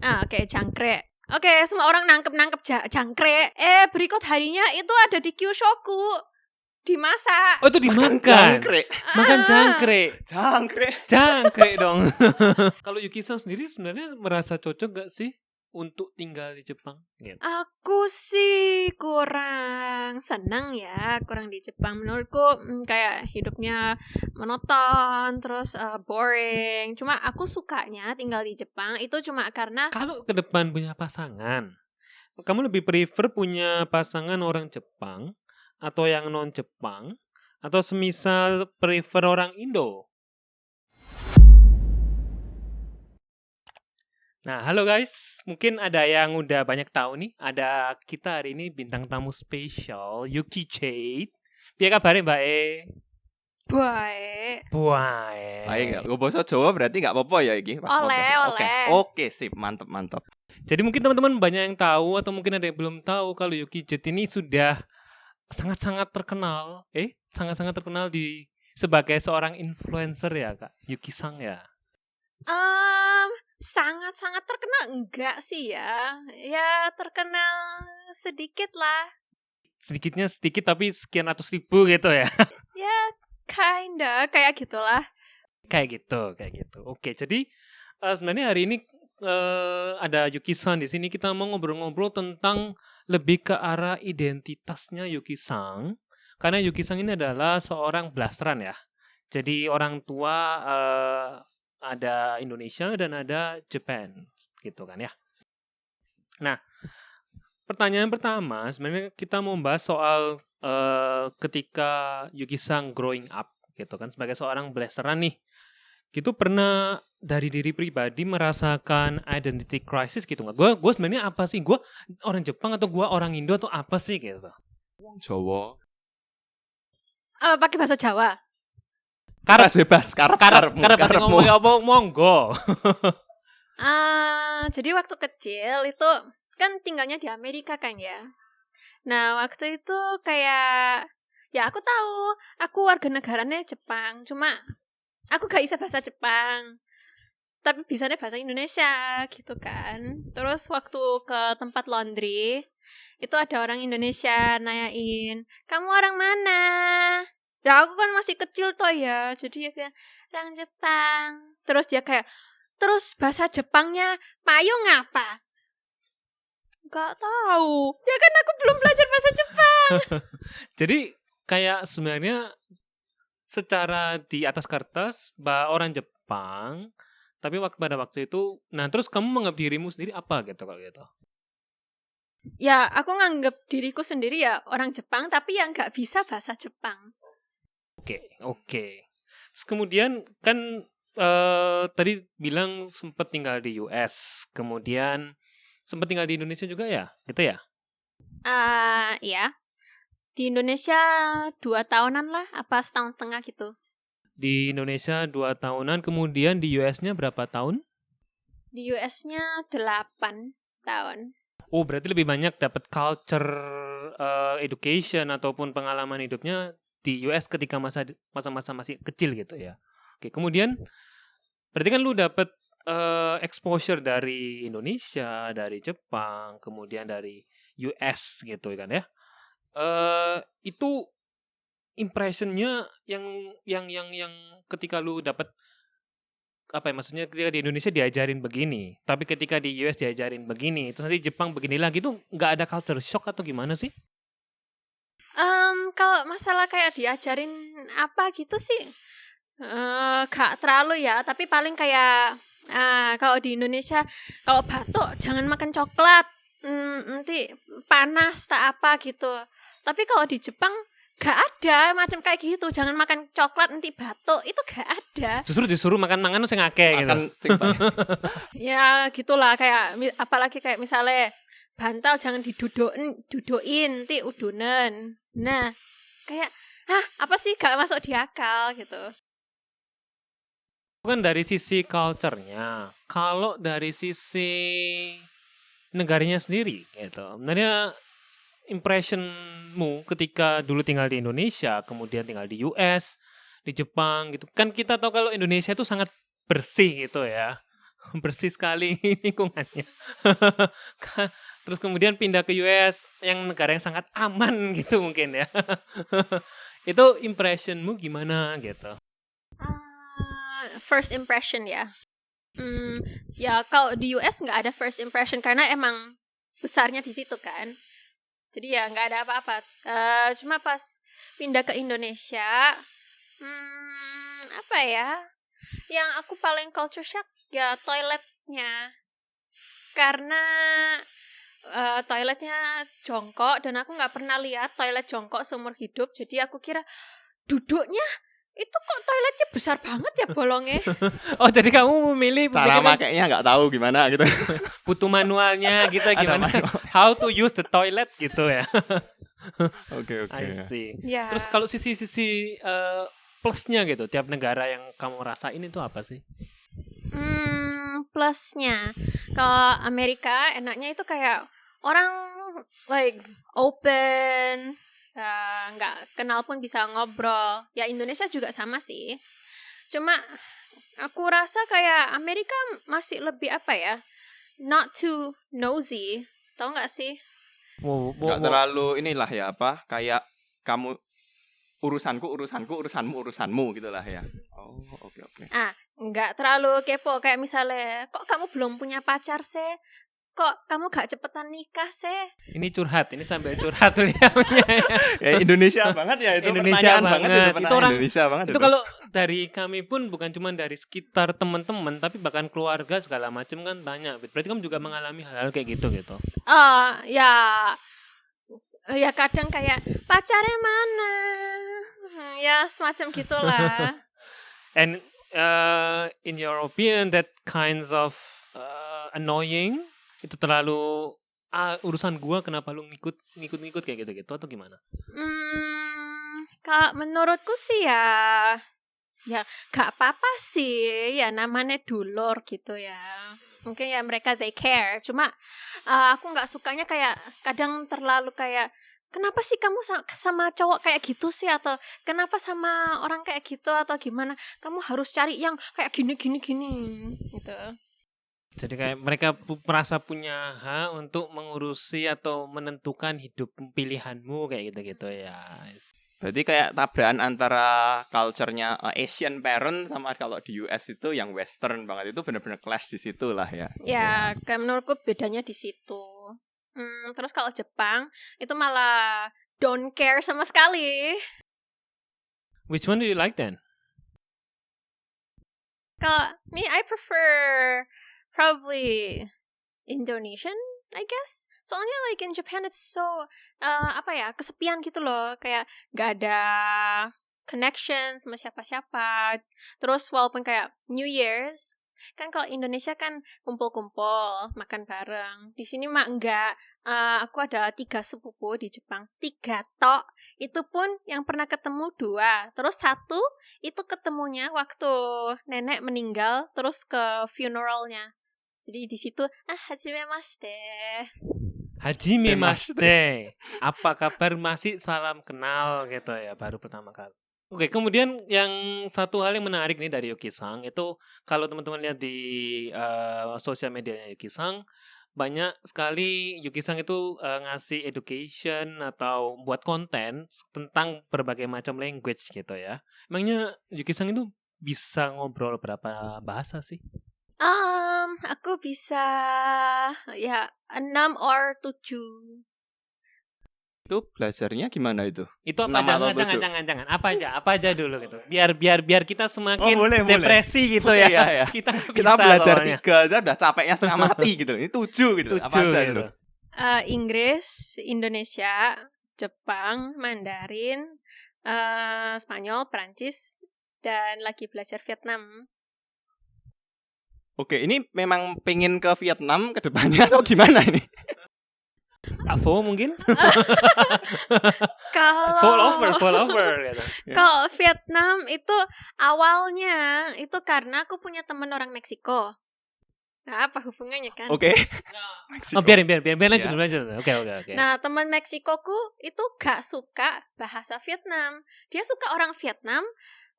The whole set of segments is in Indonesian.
Oke, jangkrik. Oke, semua orang nangkep jangkrik. Berikut harinya itu ada di Kyushoku. Dimasak. Oh, itu dimakan. Jangkrik. Makan jangkrik. Jangkrik dong. Kalau Yuki-san sendiri sebenarnya merasa cocok gak sih untuk tinggal di Jepang? Gitu. Aku sih kurang senang ya, kurang di Jepang. Menurutku kayak hidupnya monoton, terus boring. Cuma aku sukanya tinggal di Jepang itu cuma karena Kalau ke depan punya pasangan, kamu lebih prefer punya pasangan orang Jepang atau yang non Jepang, atau semisal prefer orang Indo? Nah, halo guys, mungkin ada yang udah banyak tahu nih, ada kita hari ini bintang tamu spesial, Yuki Jade. Piye kabare Mbak E? baik. Baik, gue bahasa Jawa berarti nggak apa-apa ya iki. Oleh. Oke, sip, mantap. Jadi mungkin teman-teman banyak yang tahu atau mungkin ada yang belum tahu kalau Yuki Jade ini sudah sangat-sangat terkenal, sangat-sangat terkenal sebagai seorang influencer ya Kak, Yuki-san ya. Sangat-sangat terkenal enggak sih ya? Ya terkenal sedikit lah. Sedikitnya sedikit tapi sekian ratus ribu gitu ya. Ya kinda kayak gitulah. Kayak gitu. Oke, jadi sebenarnya hari ini ada Yuki-san di sini, kita mau ngobrol-ngobrol tentang lebih ke arah identitasnya Yuki-san. Karena Yuki-san ini adalah seorang blasteran ya. Jadi orang tua ada Indonesia dan ada Japan gitu kan ya. Nah, pertanyaan pertama sebenarnya kita mau bahas soal ketika Yuki-san growing up gitu kan sebagai seorang blasteran nih. Gitu pernah dari diri pribadi merasakan identity crisis gitu nggak? Gue sebenarnya apa sih? Gue orang Jepang atau gue orang Indo atau apa sih gitu? Jawa. Pakai bahasa Jawa. Bebas, karepmu. Ngomong apa monggo. Jadi waktu kecil itu kan tinggalnya di Amerika kan ya. Nah waktu itu kayak ya aku tahu aku warga negaranya Jepang, cuma aku gak bisa bahasa Jepang, tapi bisanya bahasa Indonesia gitu kan. Terus waktu ke tempat laundry itu ada orang Indonesia nanyain, kamu orang mana? Ya aku kan masih kecil toh ya, jadi ya kayak orang Jepang. Terus dia kayak, terus bahasa Jepangnya payung apa? Gak tahu. Ya kan aku belum belajar bahasa Jepang. Jadi kayak sebenarnya secara di atas kertas orang Jepang, tapi pada waktu itu, nah terus kamu menganggap dirimu sendiri apa gitu kalau gitu? Ya aku nganggap diriku sendiri ya orang Jepang, tapi yang gak bisa bahasa Jepang. Oke. Terus kemudian kan tadi bilang sempat tinggal di US, kemudian sempat tinggal di Indonesia juga ya, gitu ya? Ya. Di Indonesia 2 tahunan lah, apa setahun setengah gitu. Di Indonesia 2 tahunan, kemudian di US-nya berapa tahun? Di US-nya 8 tahun. Oh, berarti lebih banyak dapat culture education ataupun pengalaman hidupnya di US ketika masa-masa masih kecil gitu ya. Oke, kemudian berarti kan lu dapat exposure dari Indonesia, dari Jepang, kemudian dari US gitu kan ya. Itu impressionnya yang ketika lu dapat apa ya, maksudnya ketika di Indonesia diajarin begini, tapi ketika di US diajarin begini, terus nanti Jepang begini lagi, tuh nggak ada culture shock atau gimana sih? Kalau masalah kayak diajarin apa gitu sih, gak terlalu ya. Tapi paling kayak kalau di Indonesia, kalau batuk jangan makan coklat, nanti panas tak apa gitu. Tapi kalau di Jepang gak ada macam kayak gitu, jangan makan coklat nanti batuk, itu gak ada. Justru disuruh makan sing akeh gitu. Ya gitulah, kayak apalagi kayak misalnya bantal jangan duduin nanti udunan. Nah, kayak apa sih gak masuk di akal gitu. Bukan dari sisi culture-nya, kalau dari sisi negaranya sendiri gitu. Sebenarnya impressionmu ketika dulu tinggal di Indonesia, kemudian tinggal di US, di Jepang gitu. Kan kita tahu kalau Indonesia itu sangat bersih gitu ya. bersih sekali lingkungannya. Terus kemudian pindah ke US yang negara yang sangat aman gitu mungkin ya. Itu impressionmu gimana gitu? First impression ya. Ya kalau di US nggak ada first impression karena emang besarnya di situ kan. Jadi ya nggak ada apa-apa. Cuma pas pindah ke Indonesia, apa ya? Yang aku paling culture shock ya toiletnya. Karena toiletnya jongkok dan aku nggak pernah lihat toilet jongkok seumur hidup. Jadi aku kira duduknya itu kok toiletnya besar banget ya bolongnya. Oh jadi kamu memilih Cara makainya nggak tahu gimana gitu. butuh manualnya gitu Ada gimana? manual. How to use the toilet gitu ya? Oke. I see. Ya. Terus kalau sisi plusnya gitu, tiap negara yang kamu rasain itu apa sih? Plusnya kalau Amerika enaknya itu kayak orang like open, nggak kenal pun bisa ngobrol. Ya Indonesia juga sama sih. Cuma aku rasa kayak Amerika masih lebih apa ya? Not too nosy. Tahu nggak sih? Nggak terlalu inilah ya apa kayak kamu urusanmu gitulah ya. Oh, oke. Nggak terlalu kepo kayak misalnya, kok kamu belum punya pacar sih? Kok kamu gak cepetan nikah sih? Ini curhat, ini sambil curhat tuh ya. Ya Indonesia banget ya itu. Indonesia pertanyaan banget. itu Itu pertanyaan orang- Indonesia banget Itu kalau dari kami pun bukan cuma dari sekitar teman-teman, tapi bahkan keluarga segala macam kan banyak. Berarti kamu juga mengalami hal-hal kayak gitu. Ya kadang kayak pacarnya mana? Ya semacam gitulah. And in your opinion, that kinds of annoying itu terlalu urusan gua, kenapa lu ngikut kayak gitu atau gimana? Kak menurutku sih ya gak apa-apa sih, ya namanya dulur gitu ya. Mungkin ya mereka they care. Cuma aku nggak sukanya kayak kadang terlalu kayak kenapa sih kamu sama cowok kayak gitu sih, atau kenapa sama orang kayak gitu atau gimana? Kamu harus cari yang kayak gini gitu. Jadi kayak mereka merasa punya hak untuk mengurusi atau menentukan hidup pilihanmu kayak gitu ya. Berarti kayak tabrakan antara culture-nya Asian parent sama kalau di US itu yang Western banget, itu benar-benar clash di situ lah ya. Ya, kayak menurutku bedanya di situ. Terus kalau Jepang itu malah don't care sama sekali. Which one do you like then? Kalau me, I prefer probably Indonesian, I guess. Soalnya like in Japan it's so kesepian gitu loh, kayak gak ada connection sama siapa-siapa. Terus walaupun kayak New Year's, kan kalau Indonesia kan kumpul-kumpul, makan bareng. Di sini mah enggak. Aku ada 3 sepupu di Jepang. 3 tok. Itu pun yang pernah ketemu 2. Terus 1 itu ketemunya waktu nenek meninggal, terus ke funeralnya. Jadi di situ, hajimemashite. Hajimemashite. Apa kabar, masih salam kenal gitu ya, baru pertama kali. Oke, kemudian yang satu hal yang menarik nih dari Yuki-san itu, kalau teman-teman lihat di sosial medianya Yuki-san, banyak sekali Yuki-san itu ngasih education atau buat konten tentang berbagai macam language gitu ya. Emangnya Yuki-san itu bisa ngobrol berapa bahasa sih? Aku bisa 6 or 7. Itu belajarnya gimana itu? Itu apa? Jangan. Apa aja dulu gitu. Biar kita semakin boleh. depresi gitu ya. Iya. Kita belajar soalnya. 3 aja udah capeknya setengah mati gitu. Ini 7 gitu. Apa aja gitu. gitu? Inggris, Indonesia, Jepang, Mandarin, Spanyol, Perancis, dan lagi belajar Vietnam. Oke, ini memang pengen ke Vietnam ke depannya atau gimana ini? Avo mungkin? Kalau Fall over gitu. Kalau Vietnam itu awalnya itu karena aku punya teman orang Meksiko. Nah, apa hubungannya kan? Oke. Oh, biarin lanjut Ya. dulu. Oke. Nah, teman Meksikoku itu gak suka bahasa Vietnam. Dia suka orang Vietnam,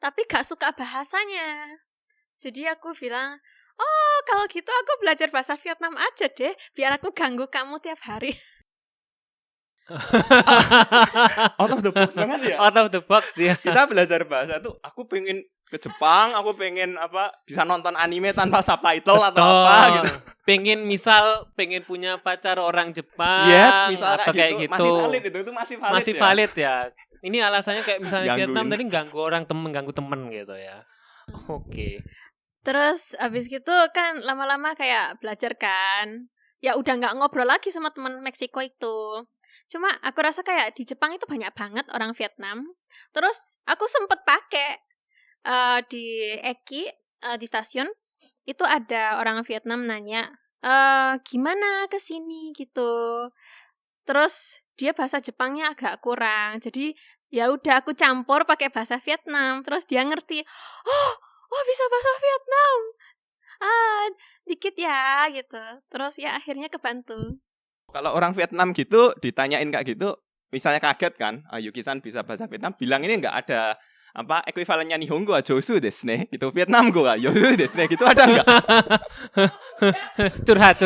tapi gak suka bahasanya. Jadi aku bilang, Oh, kalau gitu aku belajar bahasa Vietnam aja deh, biar aku ganggu kamu tiap hari. Out of the box banget ya. Out of the box ya. Kita belajar bahasa tuh, aku pengen ke Jepang, aku pengen bisa nonton anime tanpa subtitle atau apa gitu. Pengen punya pacar orang Jepang. Yes, misal atau kayak gitu. Masih valid itu masih valid. Masih ya. valid ya. Ini alasannya kayak misalnya Vietnam Gangguin. tadi ganggu temen gitu ya. Oke. Terus abis gitu kan lama-lama kayak belajar kan. Ya udah nggak ngobrol lagi sama teman Meksiko itu. Cuma aku rasa kayak di Jepang itu banyak banget orang Vietnam. Terus aku sempet pakai di Eki di stasiun itu ada orang Vietnam nanya gimana kesini gitu. Terus dia bahasa Jepangnya agak kurang. Jadi ya udah aku campur pakai bahasa Vietnam. Terus dia ngerti. Oh bisa bahasa Vietnam. Dikit ya gitu. Terus ya akhirnya kebantu. Kalau orang Vietnam gitu ditanyain kayak gitu, misalnya kaget kan, Yuki-san bisa bahasa Vietnam, bilang ini nggak ada ekuivalennya Nihongo Josu desu ne, gitu. Vietnam go Josu desu ne, gitu ada nggak? curhat.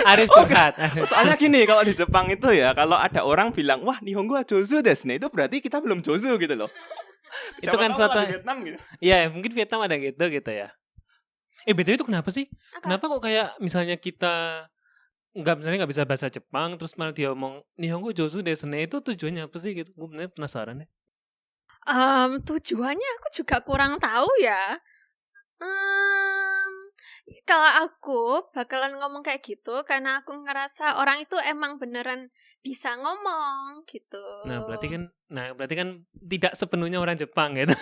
Arif curhat. Soalnya gini, kalau di Jepang itu ya, kalau ada orang bilang, wah Nihongo Josu desu ne, itu berarti kita belum Josu gitu loh. Itu kan suatu Vietnam gitu. Iya, mungkin Vietnam ada gitu ya. BTW itu kenapa sih? Apa? Kenapa kok kayak misalnya kita nggak bisa bahasa Jepang terus malah dia ngomong Nihongo Josu desu ne, itu tujuannya apa sih gitu? Gue bener penasaran ya. Tujuannya aku juga kurang tahu ya. Kalau aku bakalan ngomong kayak gitu karena aku ngerasa orang itu emang beneran bisa ngomong gitu. Nah, berarti kan tidak sepenuhnya orang Jepang gitu.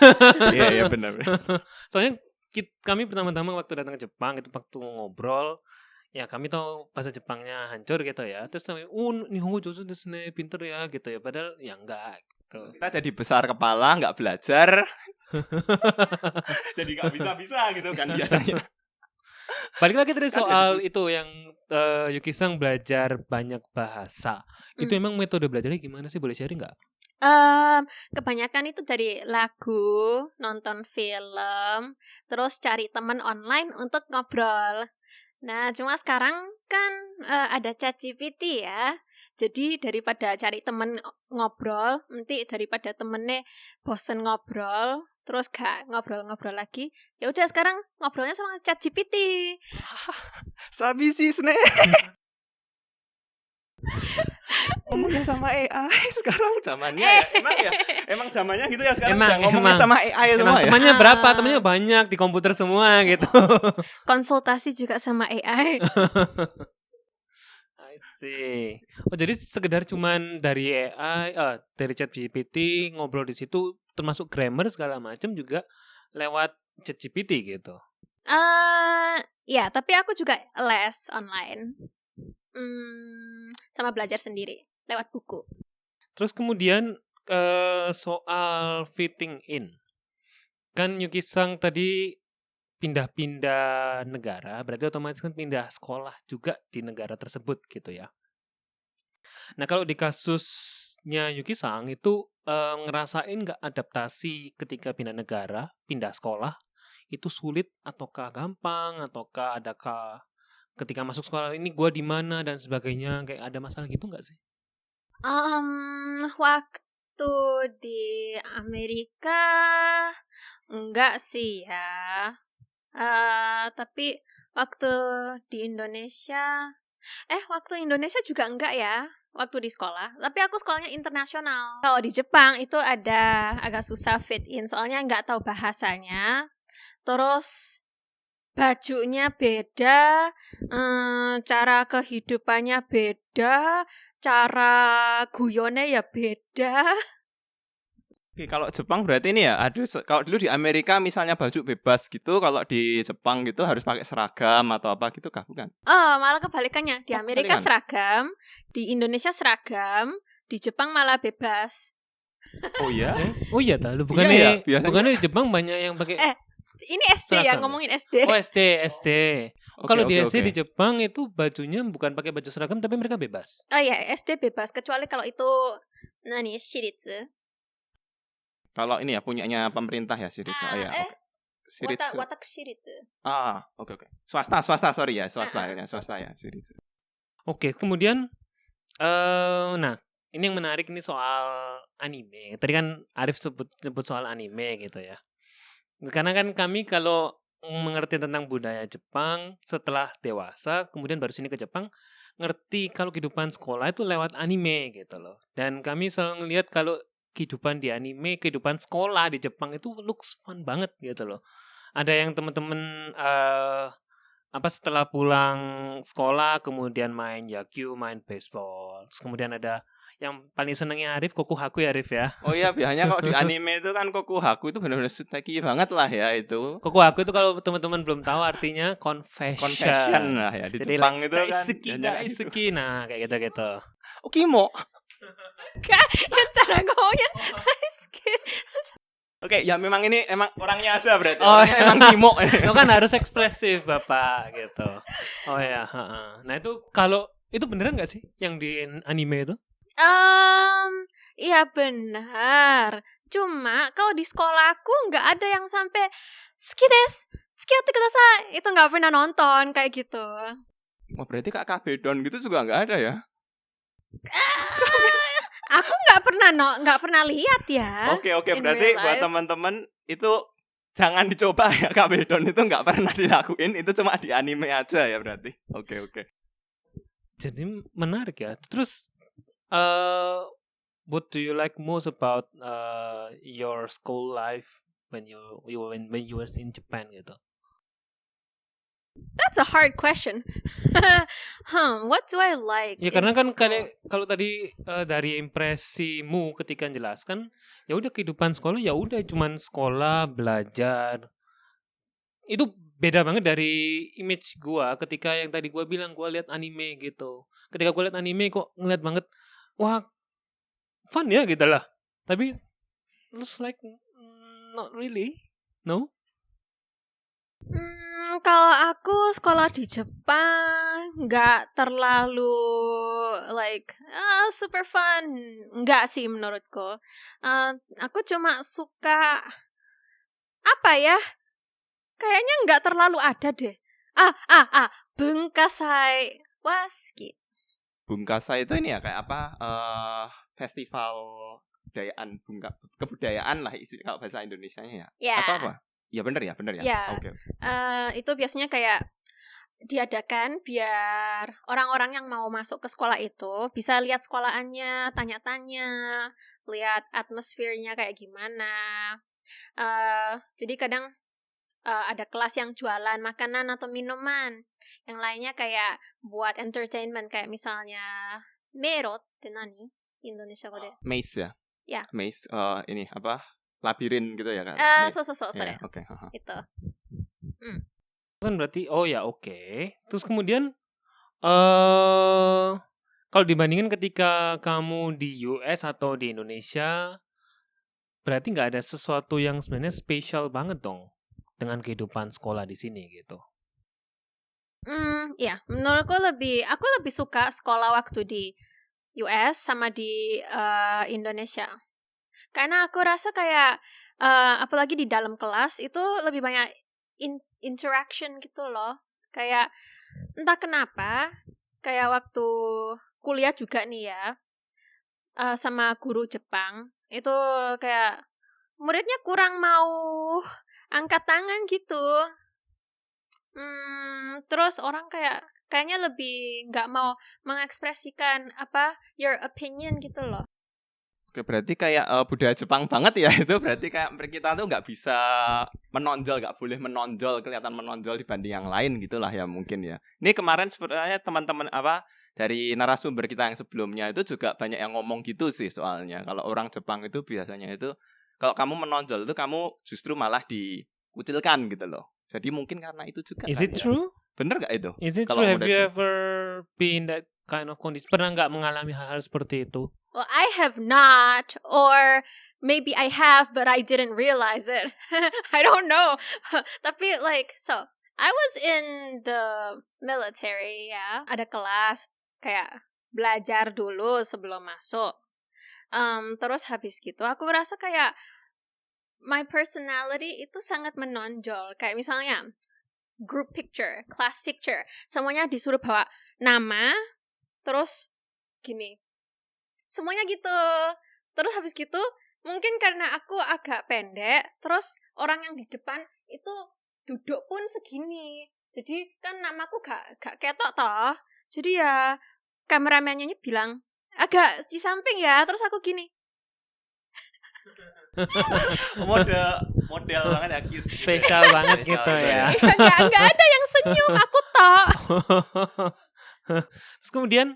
Iya benar. Soalnya kami pertama-tama waktu datang ke Jepang itu waktu ngobrol, ya kami tahu bahasa Jepangnya hancur gitu ya. Terus kami, Nihongo Josu desu ne, pinter ya gitu ya. Padahal ya enggak gitu. Kita jadi besar kepala, nggak belajar. Jadi nggak bisa gitu kan biasanya. Balik lagi tadi Kan soal jadi itu yang Yuki-san belajar banyak bahasa. Itu emang metode belajarnya gimana sih? Boleh sharing nggak? Kebanyakan itu dari lagu, nonton film, terus cari teman online untuk ngobrol. Nah, cuma sekarang kan ada ChatGPT ya. Jadi daripada cari temen ngobrol, nanti daripada temennya bosen ngobrol, terus gak ngobrol-ngobrol lagi, ya udah sekarang ngobrolnya sama ChatGPT. Sabi sih ne. Ngomongnya sama AI sekarang zamannya ya. Emang zamannya gitu ya sekarang udah ngomongnya sama AI semua ya. Temannya berapa? Temannya banyak di komputer semua gitu. Konsultasi juga sama AI. I see. Oh, jadi sekedar cuman dari AI, dari ChatGPT ngobrol di situ termasuk grammar segala macam juga lewat ChatGPT gitu. Ya, tapi aku juga les online. Sama belajar sendiri lewat buku. Terus kemudian soal fitting in. Kan Yuki-san tadi pindah-pindah negara, berarti otomatis kan pindah sekolah juga di negara tersebut gitu ya. Nah, kalau di kasusnya Yuki-san itu ngerasain nggak adaptasi ketika pindah negara, pindah sekolah, itu sulit ataukah gampang, ataukah adakah ketika masuk sekolah ini gue di mana dan sebagainya, kayak ada masalah gitu nggak sih? Waktu di Amerika enggak sih ya. Tapi waktu di Indonesia juga enggak ya. Waktu di sekolah, tapi aku sekolahnya internasional. Kalau di Jepang itu agak susah fit in, soalnya nggak tahu bahasanya. Terus bajunya beda, cara kehidupannya beda, cara guyonnya ya beda. Oke, kalau Jepang berarti ini ya, kalau dulu di Amerika misalnya baju bebas gitu, kalau di Jepang gitu harus pakai seragam atau apa gitu kah? Bukan? Malah kebalikannya. Di Amerika seragam, di Indonesia seragam, di Jepang malah bebas. Oh iya? Oh iya, tahu. Bukannya di Jepang banyak yang pakai ini SD ya, ngomongin SD. Oh, SD. Kalau di SD di Jepang itu bajunya bukan pakai baju seragam tapi mereka bebas. Oh iya, SD bebas kecuali kalau itu shiritsu. Kalau ini ya punyanya pemerintah ya Shiritsu. Shiritsu. Watak Shiritsu. Oke. Swasta, sorry ya, swasta swasta. ya, Shiritsu. Oke, kemudian nah, ini yang menarik ini soal anime. Tadi kan Arif sebut soal anime gitu ya. Karena kan kami kalau mengerti tentang budaya Jepang setelah dewasa, kemudian baru sini ke Jepang, ngerti kalau kehidupan sekolah itu lewat anime gitu loh. Dan kami selalu ngelihat kalau kehidupan di anime, kehidupan sekolah di Jepang itu looks fun banget gitu loh. Ada yang teman-teman setelah pulang sekolah kemudian main yakyu, main baseball. Terus kemudian ada yang paling senengnya Arif, Kokuhaku ya Arif ya. Oh iya, biasanya kalau di anime itu kan Kokuhaku itu benar-benar suteki banget lah ya itu. Kokuhaku itu kalau teman-teman belum tahu artinya confession lah ya di jadi Jepang itu kan. Daisuki, nah kayak gitu-gitu. Kimo. Cara ngomongnya Daisuki. Oke, ya memang ini emang orangnya aja berarti. Oh, emang Kimo. Itu kan harus ekspresif Bapak gitu. Oh ya, Nah itu kalau itu beneran nggak sih yang di anime itu? Iya benar. Cuma kalau di sekolahku nggak ada yang sampai skiate kudasai. Itu nggak pernah nonton kayak gitu. Oh, berarti Kak Kabedon gitu juga nggak ada ya? Aku nggak pernah lihat ya. Oke, berarti buat teman-teman itu jangan dicoba ya, Kabedon itu nggak pernah dilakuin, itu cuma di anime aja ya berarti. Oke. Jadi menarik ya. Terus what do you like most about your school life when you were in Japan gitu? That's a hard question. What do I like? Ya karena kan kalau tadi dari impresimu ketika menjelaskan, ya udah kehidupan sekolah ya udah cuman sekolah, belajar. Itu beda banget dari image gua ketika yang tadi gua bilang gua lihat anime gitu. Ketika gua lihat anime kok ngeliat banget, wah fun ya gitu lah. Tapi looks like not really. No? Kalau aku sekolah di Jepang nggak terlalu super fun, nggak sih menurutku. Aku cuma suka apa ya? Kayaknya nggak terlalu ada deh. Bungasai waski. Bungasai itu ini ya kayak apa? Festival kebudayaan lah kalau bahasa Indonesianya ya. Yeah. Atau apa? Ya benar ya. Yeah. Oke. Itu biasanya kayak diadakan biar orang-orang yang mau masuk ke sekolah itu bisa lihat sekolahannya, tanya-tanya, lihat atmosfernya kayak gimana. Jadi kadang ada kelas yang jualan makanan atau minuman. Yang lainnya kayak buat entertainment kayak misalnya merot, nani? Indonesia kode. Maze ya? Ya. Maze, ini apa? Labirin gitu ya kan? Sorry. Oke. Itu. Kan berarti oke. Terus kemudian kalau dibandingin ketika kamu di US atau di Indonesia, berarti nggak ada sesuatu yang sebenarnya spesial banget dong dengan kehidupan sekolah di sini gitu. Ya, menurutku aku lebih suka sekolah waktu di US sama di Indonesia. Karena aku rasa kayak apalagi di dalam kelas itu lebih banyak interaction gitu loh. Kayak entah kenapa kayak waktu kuliah juga nih ya sama guru Jepang itu kayak muridnya kurang mau angkat tangan gitu. Terus orang kayaknya lebih nggak mau mengekspresikan your opinion gitu loh. Oke, berarti kayak budaya Jepang banget ya itu. Berarti kayak kita tuh nggak bisa menonjol, nggak boleh menonjol, kelihatan menonjol dibanding yang lain gitulah ya mungkin ya. Ini kemarin sebenarnya teman-teman dari narasumber kita yang sebelumnya itu juga banyak yang ngomong gitu sih soalnya. Kalau orang Jepang itu biasanya itu kalau kamu menonjol itu kamu justru malah dikucilkan gitu loh. Jadi mungkin karena itu juga. Is it true? Bener nggak itu? Is it true? Have you ever been that kind of condition? Pernah nggak mengalami hal-hal seperti itu? Well, I have not, or maybe I have, but I didn't realize it. I don't know. Tapi so I was in the military ya. Ada kelas kayak belajar dulu sebelum masuk. Terus habis gitu aku ngerasa kayak my personality itu sangat menonjol. Kayak misalnya group picture, class picture, semuanya disuruh bawa nama, terus gini, semuanya gitu. Terus habis gitu, mungkin karena aku agak pendek, terus orang yang di depan itu duduk pun segini. Jadi kan namaku gak ketok toh. Jadi ya kameramennya bilang agak di samping ya, terus aku gini. model banget ya, cute. Spesial banget gitu ya. Enggak ada yang senyum, aku toh. Terus kemudian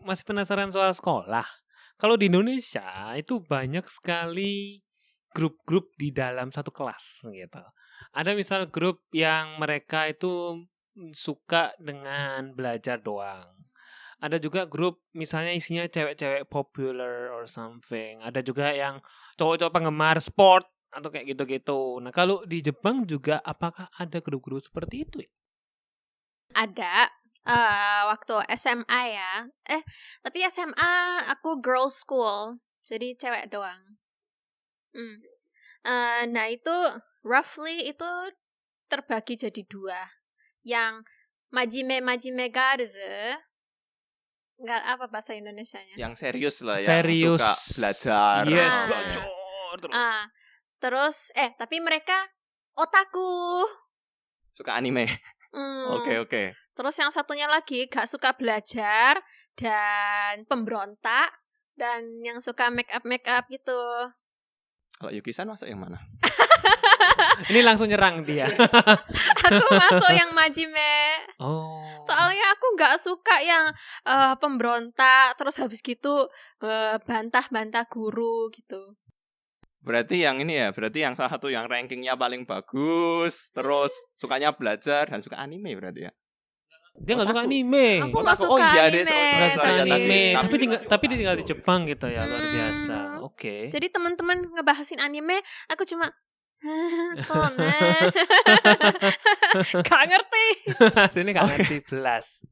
masih penasaran soal sekolah. Kalau di Indonesia itu banyak sekali grup-grup di dalam satu kelas gitu. Ada misal grup yang mereka itu suka dengan belajar doang. Ada juga grup misalnya isinya cewek-cewek popular or something. Ada juga yang cowok-cowok penggemar sport atau kayak gitu-gitu. Nah, kalau di Jepang juga apakah ada grup-grup seperti itu ya? Ada waktu SMA ya. Tapi SMA aku girls school. Jadi cewek doang. Nah itu roughly itu terbagi jadi 2. Yang majime girls. Enggak apa bahasa Indonesianya. Yang serius lah ya, Serius. suka belajar. Yes, Ah. belajar terus. Terus tapi mereka otaku. Suka anime. Oke. Terus yang satunya lagi gak suka belajar dan pemberontak dan yang suka make up gitu. Kalau Yuki-san masuk yang mana? Ini langsung nyerang dia. Aku masuk yang majime. Oh. Soalnya aku gak suka yang pemberontak terus habis gitu bantah-bantah guru gitu. Berarti yang ini ya, berarti yang salah satu yang rankingnya paling bagus, terus sukanya belajar dan suka anime berarti ya. Dia nggak suka Otaku. anime. Aku nggak Otaku. suka Iya, anime. Nggak suka Sorry, anime. tadi. Tapi dia tinggal di Jepang gitu ya, luar biasa. Oke. Jadi teman-teman ngebahasin anime, aku cuma soalnya gak ngerti. Sini nggak ngerti belas.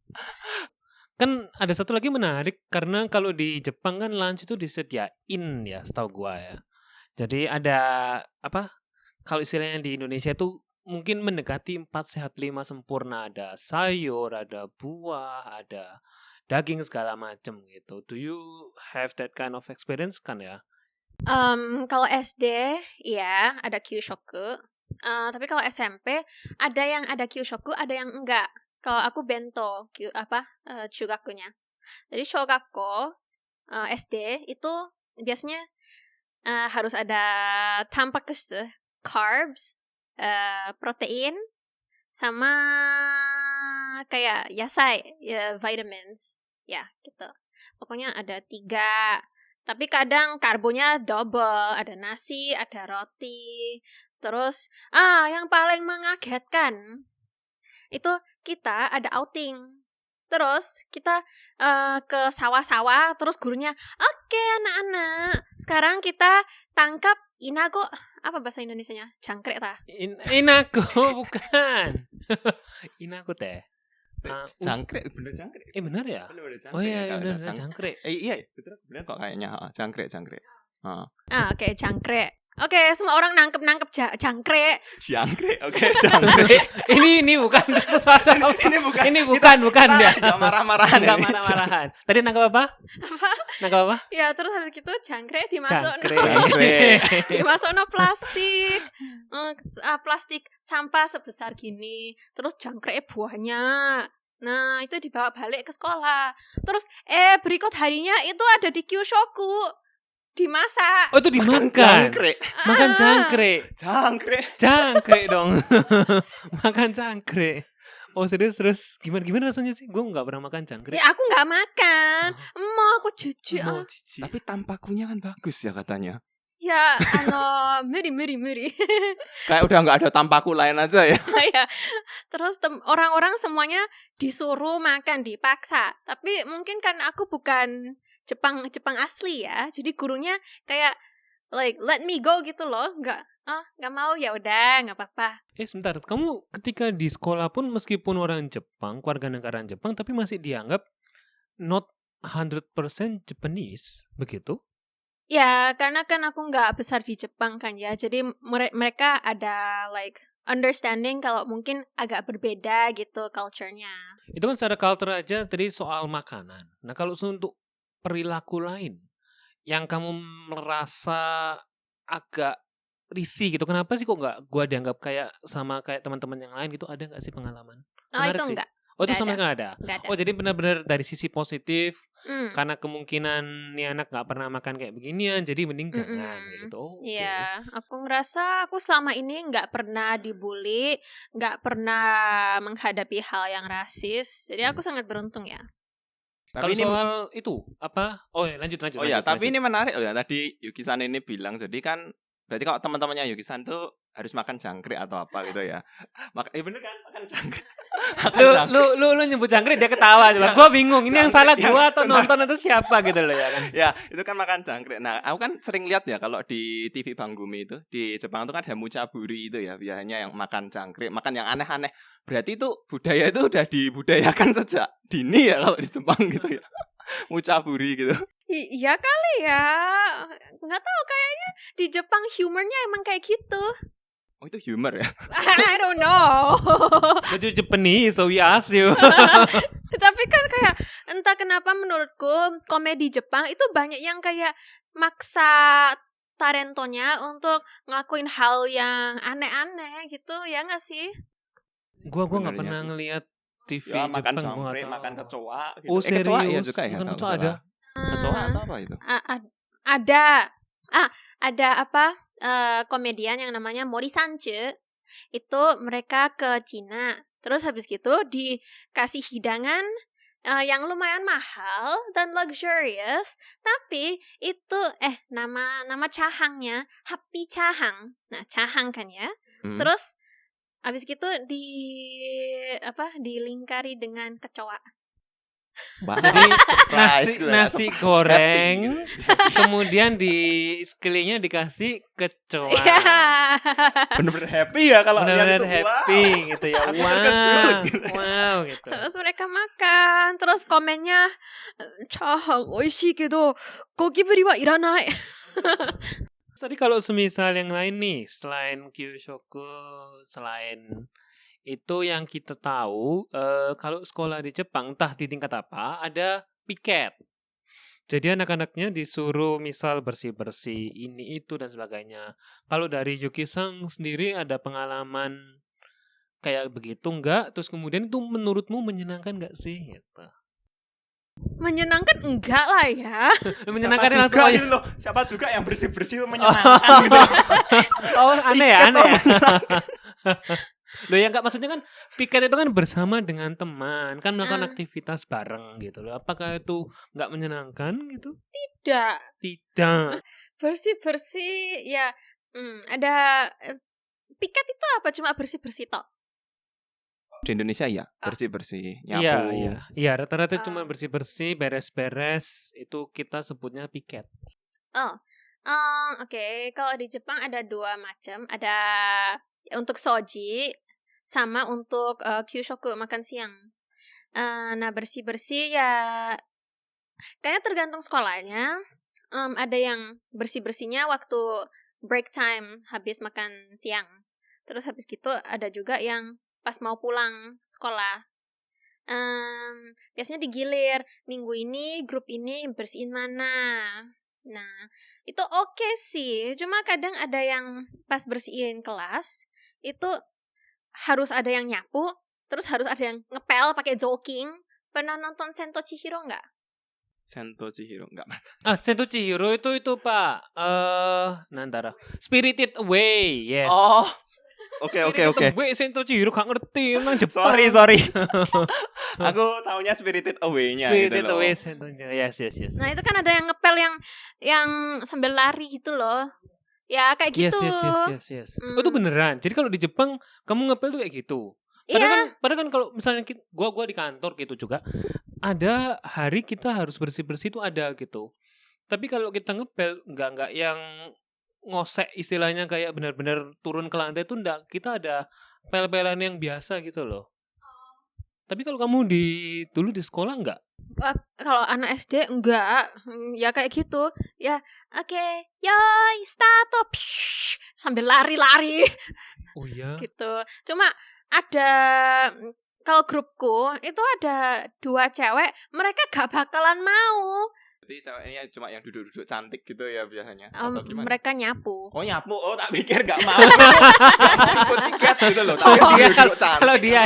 Kan ada satu lagi menarik karena kalau di Jepang kan lunch itu disediain ya, setahu gua ya. Jadi ada apa? Kalau istilahnya di Indonesia itu mungkin mendekati 4 sehat 5 sempurna. Ada sayur, ada buah, ada daging segala macam gitu. Do you have that kind of experience kan ya? Kalau SD ya ada kyushoku. Tapi kalau SMP ada yang ada kyushoku, ada yang enggak. Kalau aku bento chugakunya. Jadi shogakko SD itu biasanya harus ada tampakus, carbs, protein, sama kayak yasai, vitamins, ya gitu. Pokoknya ada 3. Tapi kadang karbonya double, ada nasi, ada roti. Terus, yang paling mengagetkan itu kita ada outing. Terus kita ke sawah-sawah, terus gurunya, "Oke, anak-anak, sekarang kita tangkap inago." Apa bahasa Indonesianya? Jangkrik ta? Inago bukan. Inago teh. Jangkrik, bener jangkrik. Bener ya? Bener jangkrik. Oh iya, bener jangkrik. Iya, bener kok kayaknya. Jangkrik. Oke, jangkrik. Oke, semua orang nangkep jangkrik. Jangkrik, oke, jangkrik. ini bukan sesuatu. Ini bukan ya. Enggak marah-marahan. Enggak marah-marahan. Tadi nangkep apa? Nangkep apa? Ya, terus habis itu jangkrik dimasuk Jangkrik. dimasukno plastik. Plastik sampah sebesar gini. Terus jangkrik buahnya. Nah, itu dibawa balik ke sekolah. Terus berikut harinya itu ada di kyushoku. Dimasak. Oh, itu dimakan. Jangkrik. Makan jangkrik. Jangkrik dong. Makan jangkrik. Oh, serius. Gimana rasanya sih? Gue nggak pernah makan jangkrik. Ya, aku nggak makan. Aku jijik. Tapi tampakunya kan bagus ya katanya. Ya, muri. Kayak udah nggak ada tampaku lain aja ya. Ya. Terus orang-orang semuanya disuruh makan, dipaksa. Tapi mungkin karena aku bukan Jepang asli ya. Jadi gurunya kayak let me go gitu loh. Nggak mau, ya udah, nggak apa-apa. Sebentar. Kamu ketika di sekolah pun meskipun orang Jepang, keluarga negaraan Jepang, tapi masih dianggap not 100% Japanese, begitu? Ya, karena kan aku nggak besar di Jepang kan ya. Jadi mereka ada like understanding kalau mungkin agak berbeda gitu culture-nya. Itu kan secara culture aja tadi soal makanan. Nah, kalau untuk perilaku lain yang kamu merasa agak risih gitu. Kenapa sih kok nggak gua dianggap kayak sama kayak teman-teman yang lain gitu? Ada nggak sih pengalaman? Oh, Menarik itu sih. enggak. Oh, itu Nggak sama ada. nggak ada? Nggak ada. Oh, jadi benar-benar dari sisi positif karena Hmm. kemungkinan nih anak nggak pernah makan kayak beginian, jadi mending jangan kayak Mm-mm. gitu. Oh, oke. Iya, aku ngerasa aku selama ini nggak pernah dibully, nggak pernah menghadapi hal yang rasis. Jadi aku sangat beruntung ya. Kalau Tapi ini soal itu apa? Oh, ya, lanjut. Oh ya, tapi ini menarik loh ya. Tadi Yuki-san ini bilang, jadi kan berarti kalau teman-temannya Yuki-san tuh harus makan jangkrik atau apa gitu ya. Bener kan? Makan jangkrik. Makan lu nyebut jangkrik dia ketawa coba. Gua bingung ini yang salah Jangkrik gua yang atau benar. nonton itu siapa gitu loh ya kan. Ya, itu kan makan jangkrik. Nah, aku kan sering lihat ya kalau di TV Banggumi itu di Jepang itu kan ada mucaburi itu ya, biasanya yang makan jangkrik, makan yang aneh-aneh. Berarti itu budaya itu udah dibudayakan sejak dini ya kalau di Jepang gitu ya. Mucaburi gitu. Iya kali ya. Nggak tahu, kayaknya di Jepang humornya emang kayak gitu. Oh, itu humor ya. I don't know. Baju Japanese, so we ask you. Tapi kan kayak entah kenapa menurutku komedi Jepang itu banyak yang kayak maksa talentonya untuk ngelakuin hal yang aneh-aneh gitu, ya nggak sih? Gua nggak Benernya pernah sih. ngelihat TV Ya, makan Jepang, gua nggak jangkrik, tahu. makan kecoa gitu. Oh, Kecoa iya serius? juga ya. Makan kalau kecoa nggak ada? salah. Kecoa atau apa itu? Ada apa komedian yang namanya Mori Sanche. Itu mereka ke Cina, terus habis gitu dikasih hidangan yang lumayan mahal dan luxurious, tapi itu nama cahangnya Happy Cahang. Nah, cahang kan ya. Terus habis gitu dilingkari dengan kecoa. Jadi nasi goreng, kemudian di sekelilingnya dikasih kecoa. Iya. Bener-bener happy ya kalau lihat Benar-benar itu. happy gitu ya. Aku terkejut gitu. Wow gitu. Terus mereka makan, terus komennya "Chahang oishii kedo gokiburi wa iranai." Tadi kalau semisal yang lain nih, selain Kyushoku, selain itu yang kita tahu, kalau sekolah di Jepang, entah di tingkat apa, ada piket. Jadi anak-anaknya disuruh misal bersih-bersih ini itu dan sebagainya. Kalau dari Yuki-san sendiri ada pengalaman kayak begitu enggak? Terus kemudian itu menurutmu menyenangkan enggak sih? Gitu. Menyenangkan enggak lah ya. Menyenangkan Siapa langsung juga aja. gitu loh. Siapa juga yang bersih-bersih menyenangkan gitu. Oh, aneh ya, Piket aneh. loh Loh, yang enggak maksudnya kan piket itu kan bersama dengan teman, kan melakukan Ah. aktivitas bareng gitu loh. Apakah itu enggak menyenangkan gitu? Tidak. Tidak. Bersih-bersih ya. Ada piket itu apa? Cuma bersih-bersih tok. Di Indonesia ya, bersih-bersih, Iya, nyapu. iya. Iya, rata-rata Ah. cuma bersih-bersih, beres-beres, itu kita sebutnya piket. Oke. Kalau di Jepang ada 2 macam. Ada untuk soji sama untuk kyushoku, makan siang. Nah, bersih-bersih ya kayaknya tergantung sekolahnya. Ada yang bersih-bersihnya waktu break time habis makan siang. Terus habis gitu ada juga yang pas mau pulang sekolah. Biasanya digilir, minggu ini grup ini bersihin mana. Nah, itu oke sih. Cuma kadang ada yang pas bersihin kelas itu harus ada yang nyapu, terus harus ada yang ngepel pakai joking. Pernah nonton Sento Chihiro nggak? Sento Chihiro enggak. Sento Chihiro itu Pak. Nantara. Spirited Away. Yes. Oh. Oke. Spirited Away Sento Chihiro gak ngerti nang Jepang. Sorry. Aku taunya Spirited Away-nya gitu Spirited loh. Away Sento Chihiro. Yes. Nah, itu kan ada yang ngepel yang sambil lari gitu loh. Ya, kayak gitu. Yes. Oh, itu beneran. Jadi kalau di Jepang kamu ngepel tuh kayak gitu. Iya. Padahal kan kalau misalnya gua di kantor gitu juga ada hari kita harus bersih-bersih itu ada gitu. Tapi kalau kita ngepel enggak yang ngosek istilahnya kayak benar-benar turun ke lantai itu enggak. Kita ada pel-pelan yang biasa gitu loh. Tapi kalau kamu dulu di sekolah enggak? Kalau anak SD enggak. Ya kayak gitu. Ya, oke, yoi, start, psh, sambil lari-lari Oh iya. gitu. Cuma ada kalau grupku itu ada 2 cewek, mereka gak bakalan mau. Jadi ceweknya cuma yang duduk-duduk cantik gitu ya biasanya atau gimana? Mereka nyapu. Oh nyapu, oh tak pikir gak mau. Gak mau ikut tiket gitu loh. Tak pikir Dia duduk cantik. kalau dia.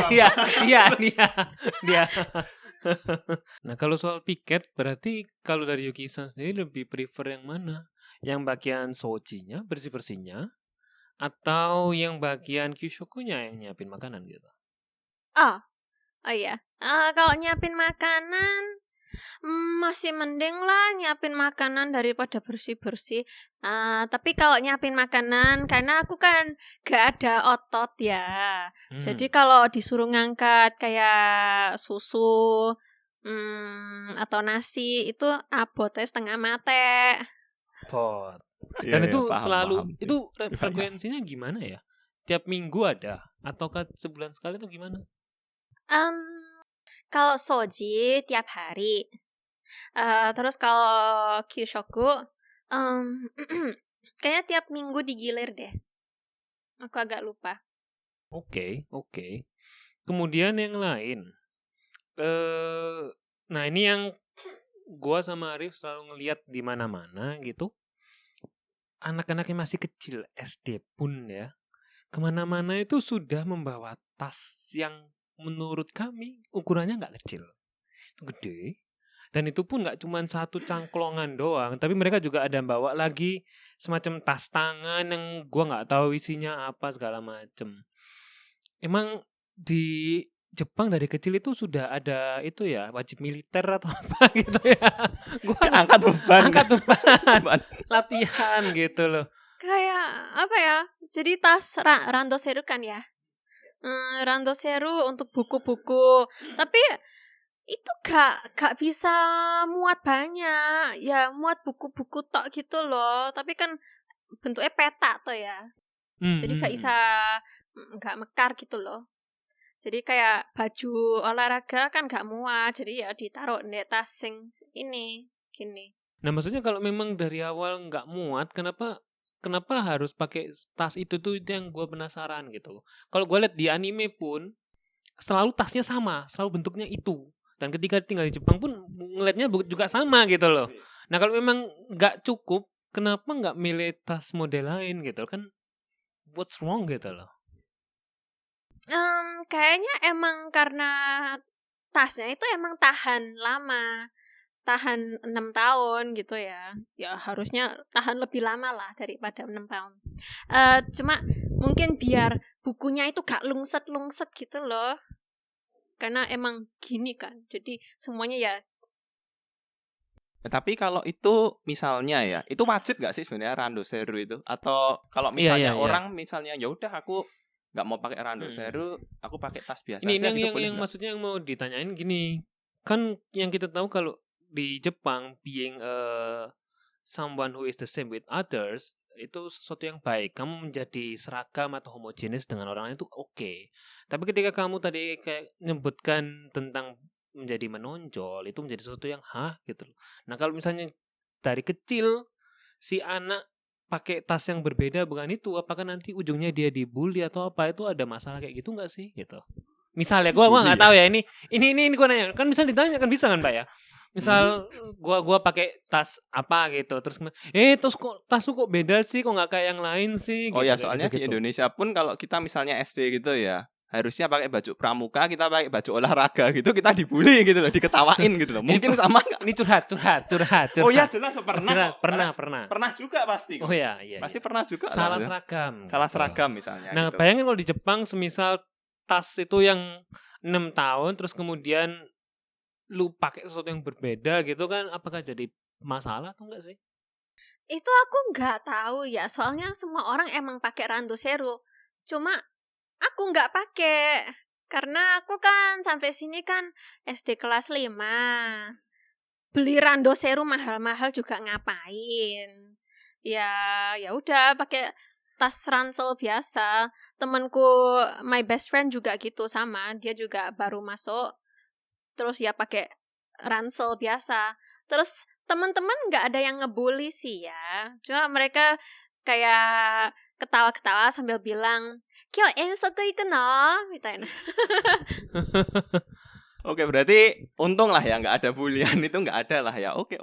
Nah, kalau soal piket berarti kalau dari Yuki-san sendiri lebih prefer yang mana? Yang bagian sojinya, bersih-bersihnya, atau yang bagian kyushokunya yang nyiapin makanan gitu? Oh iya. Kalau nyiapin makanan masih mending lah nyiapin makanan daripada bersih-bersih. Tapi kalau nyiapin makanan, karena aku kan gak ada otot ya. Jadi kalau disuruh ngangkat kayak susu atau nasi itu abotnya setengah mate. Pot. Iya, Dan iya, itu paham, selalu paham sih. itu frekuensinya gimana ya? Tiap minggu ada ataukah sebulan sekali atau gimana? Kalau soji tiap hari. Terus kalau kyushoku kayaknya tiap minggu digilir deh. Aku agak lupa. Oke. Kemudian yang lain. Nah ini yang gua sama Arif selalu ngelihat di mana-mana gitu. Anak-anak yang masih kecil SD pun ya, kemana-mana itu sudah membawa tas yang menurut kami ukurannya nggak kecil, itu gede. Dan itu pun nggak cuma satu cangklongan doang, tapi mereka juga ada bawa lagi semacam tas tangan yang gua nggak tahu isinya apa segala macem. Emang di Jepang dari kecil itu sudah ada itu ya, wajib militer atau apa gitu ya. Gua Angkat beban. beban, latihan gitu loh. Kayak apa ya? Jadi tas randoseru kan ya. Randoseru untuk buku-buku. Tapi itu gak bisa muat banyak. Ya muat buku-buku tok gitu loh. Tapi kan bentuknya peta tuh ya. Jadi gak bisa gak mekar gitu loh. Jadi kayak baju olahraga kan gak muat. Jadi ya ditaruh di tas sing ini gini. Nah maksudnya kalau memang dari awal nggak muat, kenapa harus pakai tas itu tuh yang gue penasaran gitu. Kalau gue lihat di anime pun selalu tasnya sama, selalu bentuknya itu. Dan ketika tinggal di Jepang pun ngelihatnya juga sama gitu loh. Nah kalau memang nggak cukup, kenapa nggak milih tas model lain gitu kan? What's wrong gitu loh? Kayaknya emang karena tasnya itu emang tahan lama, tahan 6 tahun gitu ya. Ya harusnya tahan lebih lama lah daripada 6 tahun. Cuma mungkin biar bukunya itu gak lungset-lungset gitu loh. Karena emang gini kan. Jadi semuanya ya. Tapi kalau itu misalnya ya, itu wajib gak sih sebenarnya randoseru itu? Atau kalau misalnya orang misalnya ya udah aku nggak mau pakai randoseru, aku pakai tas biasa ini aja. Yang maksudnya yang mau ditanyain gini, kan yang kita tahu kalau di Jepang being someone who is the same with others itu sesuatu yang baik. Kamu menjadi seragam atau homogenis dengan orang lain itu oke. Tapi ketika kamu tadi kayak nyebutkan tentang menjadi menonjol, itu menjadi sesuatu yang gitu loh. Nah kalau misalnya dari kecil si anak pakai tas yang berbeda bukan itu, apakah nanti ujungnya dia dibully atau apa, itu ada masalah kayak gitu nggak sih gitu? Misalnya gue nggak tahu ya, ini gue nanya kan, misal ditanya kan bisa kan Pak ya? Misal gua pakai tas apa gitu, terus terus kok tasku kok beda sih, kok nggak kayak yang lain sih? Oh gitu, ya soalnya di Indonesia pun kalau kita misalnya SD gitu ya, harusnya pakai baju pramuka, kita pakai baju olahraga gitu, kita dibully gitu loh, diketawain gitu loh. Mungkin sama gak? Ini curhat. Oh iya jelas pernah. Pernah. Pernah juga pasti. Oh iya. Pasti pernah juga. Salah seragam. Salah seragam misalnya. Nah, gitu. Bayangin kalau di Jepang semisal tas itu yang 6 tahun terus kemudian lu pakai sesuatu yang berbeda gitu kan, apakah jadi masalah atau enggak sih? Itu aku nggak tahu ya, soalnya semua orang emang pakai randoseru. Cuma aku nggak pakai karena aku kan sampai sini kan SD kelas 5. Beli randoseru mahal-mahal juga ngapain? Ya udah pakai tas ransel biasa. Temanku my best friend juga gitu sama, dia juga baru masuk. Terus ya pakai ransel biasa. Terus teman-teman nggak ada yang ngebully sih ya. Cuma mereka kayak ketawa-ketawa sambil bilang, "Kyo ensoku iku no?" Misalnya. Oke, berarti untung lah ya nggak ada bulian itu nggak ada lah ya. Oke.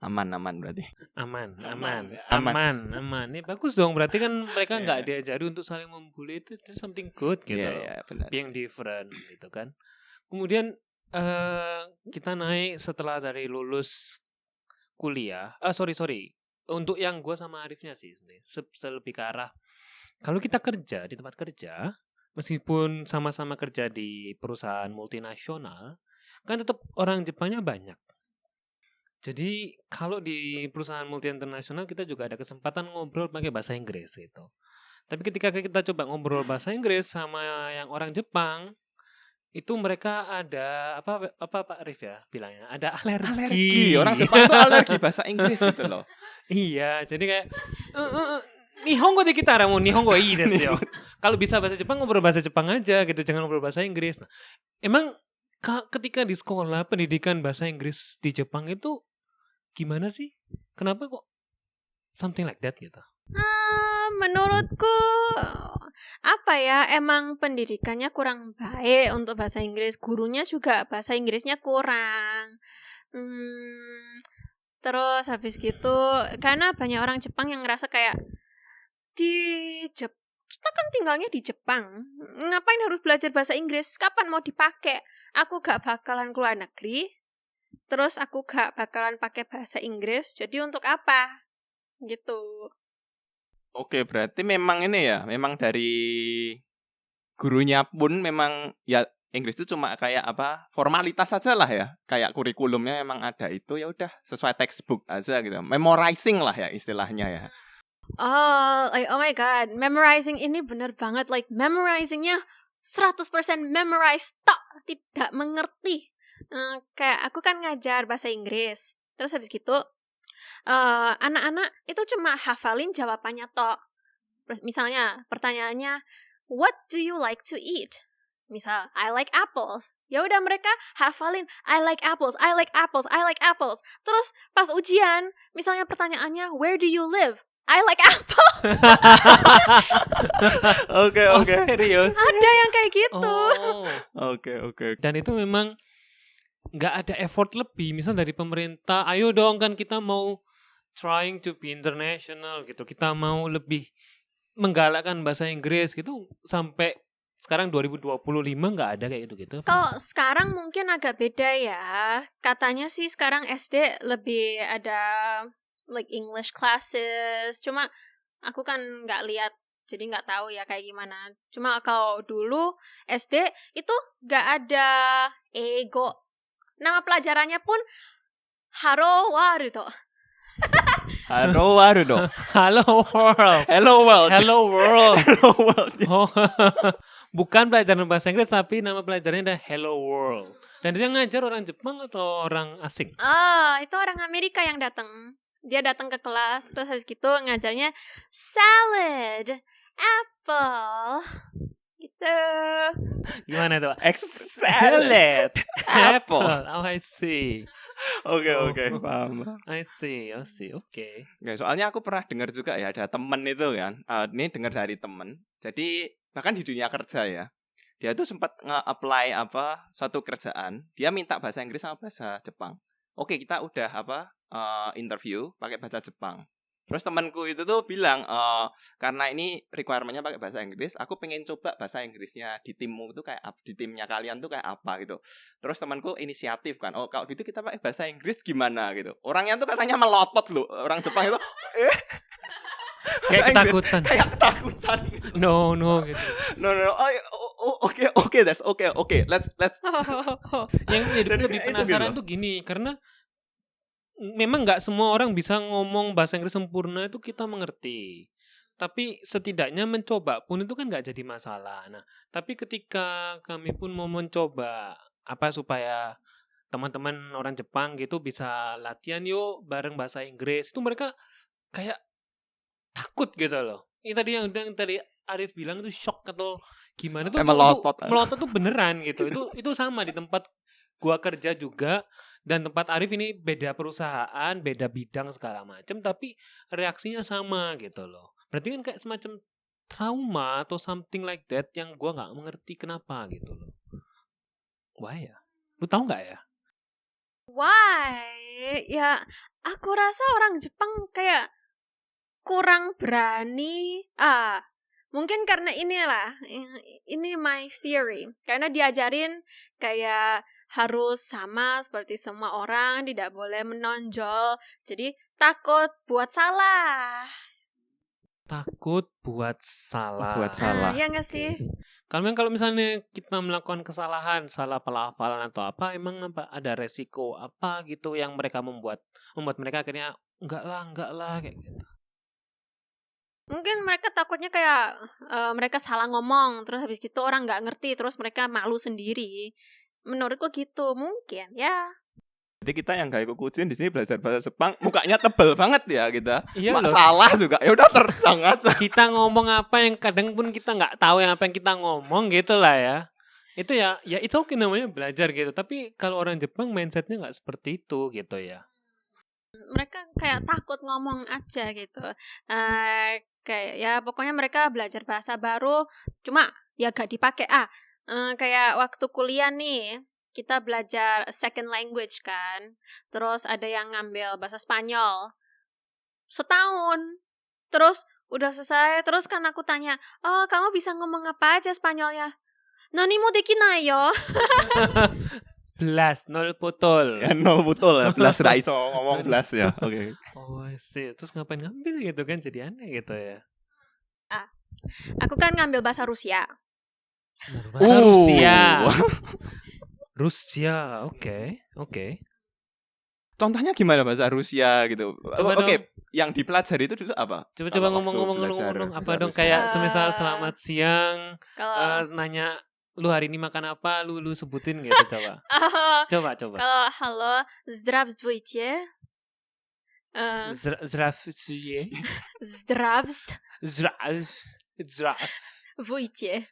Aman berarti. Aman. Aman. Ini bagus dong. Berarti kan mereka Iya. nggak diajari untuk saling membuli, itu something good gitu. Iya, benar. Being different gitu kan. Kemudian kita naik setelah dari lulus kuliah. Sorry. Untuk yang gue sama Arifnya sih sebenarnya lebih ke arah kalau kita kerja di tempat kerja, meskipun sama-sama kerja di perusahaan multinasional, kan tetap orang Jepangnya banyak. Jadi kalau di perusahaan multi internasional kita juga ada kesempatan ngobrol pakai bahasa Inggris gitu. Tapi ketika kita coba ngobrol bahasa Inggris sama yang orang Jepang, itu mereka ada apa Pak Arif ya bilangnya? Ada alergi. Orang Jepang tuh alergi bahasa Inggris gitu loh. Iya, jadi kayak Nihongo de kita ramu Nihongo ii desu yo. Kalau bisa bahasa Jepang ngobrol bahasa Jepang aja gitu, jangan ngobrol bahasa Inggris. Nah, emang ketika di sekolah pendidikan bahasa Inggris di Jepang itu gimana sih? Kenapa kok something like that gitu? Menurutku apa ya, emang pendidikannya kurang baik untuk bahasa Inggris. Gurunya juga bahasa Inggrisnya kurang. Terus habis gitu, karena banyak orang Jepang yang ngerasa kayak kita kan tinggalnya di Jepang, ngapain harus belajar bahasa Inggris? Kapan mau dipakai? Aku gak bakalan keluar negeri, terus aku gak bakalan pakai bahasa Inggris, jadi untuk apa? Gitu. Oke, berarti memang ini ya, memang dari gurunya pun memang ya Inggris itu cuma kayak apa, formalitas saja lah ya. Kayak kurikulumnya memang ada itu, ya udah sesuai textbook aja gitu. Memorizing lah ya istilahnya ya. Oh my god, memorizing ini bener banget, like memorizingnya 100% memorize tok, tidak mengerti. Kayak aku kan ngajar bahasa Inggris, terus habis gitu anak-anak itu cuma hafalin jawabannya tok. Misalnya pertanyaannya, what do you like to eat? Misal, I like apples. Ya udah mereka hafalin, I like apples. Terus pas ujian, misalnya pertanyaannya, where do you live? I like apples. Oke. Serius? Ada yang kayak gitu. Oke. Dan itu memang nggak ada effort lebih. Misal dari pemerintah, ayo dong kan kita mau trying to be international gitu. Kita mau lebih menggalakkan bahasa Inggris gitu. Sampai sekarang 2025 nggak ada kayak gitu-gitu. Kalau sekarang mungkin agak beda ya. Katanya sih sekarang SD lebih ada like English classes. Cuma aku kan nggak lihat, jadi nggak tahu ya kayak gimana. Cuma kalau dulu SD itu nggak ada ego. Nama pelajarannya pun Haro Warudo. Halo Warudo. Hello world. Hello world. Hello world. Hello world. Oh, bukan pelajaran bahasa Inggris tapi nama pelajarannya adalah Hello World. Dan dia ngajar orang Jepang atau orang asing? Itu orang Amerika yang datang. Dia datang ke kelas, terus habis gitu ngajarnya salad, apple, gitu. Gimana tuh? Salad. Apple. Oh, I see. Oke, paham. I see. Oke. Oke, soalnya aku pernah dengar juga ya, ada temen itu kan. Ini dengar dari temen. Jadi bahkan di dunia kerja ya, dia tuh sempat nge-apply suatu kerjaan. Dia minta bahasa Inggris sama bahasa Jepang. Oke, kita udah interview pakai bahasa Jepang. Terus temanku itu tuh bilang, karena ini requirement-nya pakai bahasa Inggris, aku pengen coba bahasa Inggrisnya di timmu itu kayak di timnya kalian tuh kayak apa gitu. Terus temanku inisiatif kan, kalau gitu kita pakai bahasa Inggris gimana gitu. Orangnya tuh katanya melotot loh, orang Jepang itu. Kayak ketakutan. No gitu. No. Oke, that's okay. Let's. Yang jadi lebih penasaran tuh gini, karena memang nggak semua orang bisa ngomong bahasa Inggris sempurna itu kita mengerti. Tapi setidaknya mencoba pun itu kan nggak jadi masalah. Nah, tapi ketika kami pun mau mencoba supaya teman-teman orang Jepang gitu bisa latihan yuk bareng bahasa Inggris, itu mereka kayak takut gitu loh. Ini tadi yang tadi Arif bilang itu shock atau gimana tuh? Melotot tuh beneran gitu. Itu sama di tempat gua kerja juga. Dan tempat Arif ini beda perusahaan, beda bidang segala macam, tapi reaksinya sama gitu loh. Berarti kan kayak semacam trauma atau something like that yang gua nggak mengerti kenapa gitu loh. Why ya? Lu tahu nggak ya? Why? Ya, aku rasa orang Jepang kayak kurang berani. Mungkin karena inilah, ini my theory. Karena diajarin kayak harus sama seperti semua orang, tidak boleh menonjol. Jadi takut buat salah. Takut buat salah. Buat salah. Ya nggak sih? Kalau misalnya kita melakukan kesalahan, salah pelafalan atau apa, emang apa ada resiko apa gitu yang mereka membuat mereka akhirnya enggak lah kayak gitu. Mungkin mereka takutnya kayak mereka salah ngomong, terus habis gitu orang nggak ngerti, terus mereka malu sendiri. Menurutku gitu, mungkin ya. Jadi kita yang gak ikut kucing di sini belajar bahasa Jepang, mukanya tebel banget ya kita. Iya loh. Salah juga, ya udah terjang aja. Kita ngomong apa yang kadang pun kita nggak tahu yang apa yang kita ngomong gitu lah ya. Itu ya itu oke namanya belajar gitu. Tapi kalau orang Jepang mindsetnya nggak seperti itu gitu ya. Mereka kayak takut ngomong aja gitu. Kayak ya pokoknya mereka belajar bahasa baru, cuma ya gak dipakai. Kayak waktu kuliah nih, kita belajar second language kan. Terus ada yang ngambil bahasa Spanyol. Setahun. Terus udah selesai, terus kan aku tanya, kamu bisa ngomong apa aja Spanyolnya? Nani mo dekinai yo. Belas, nol putol. Ya nol betul ya, belas ra iso ngomong belas ya. Oke. Oh sih, terus ngapain ngambil gitu kan jadi aneh gitu ya. Aku kan ngambil bahasa Rusia. Bahasa Rusia. Rusia, oke. Contohnya gimana bahasa Rusia gitu? Coba Oke, yang dipelajari itu dulu apa? Coba ngomong apa dong kayak semisal selamat siang, Kalau nanya lu hari ini makan apa, lu sebutin gitu coba. Coba. Kalau halo, здравствуйте. Zdravstvuyte. Здравствуйте.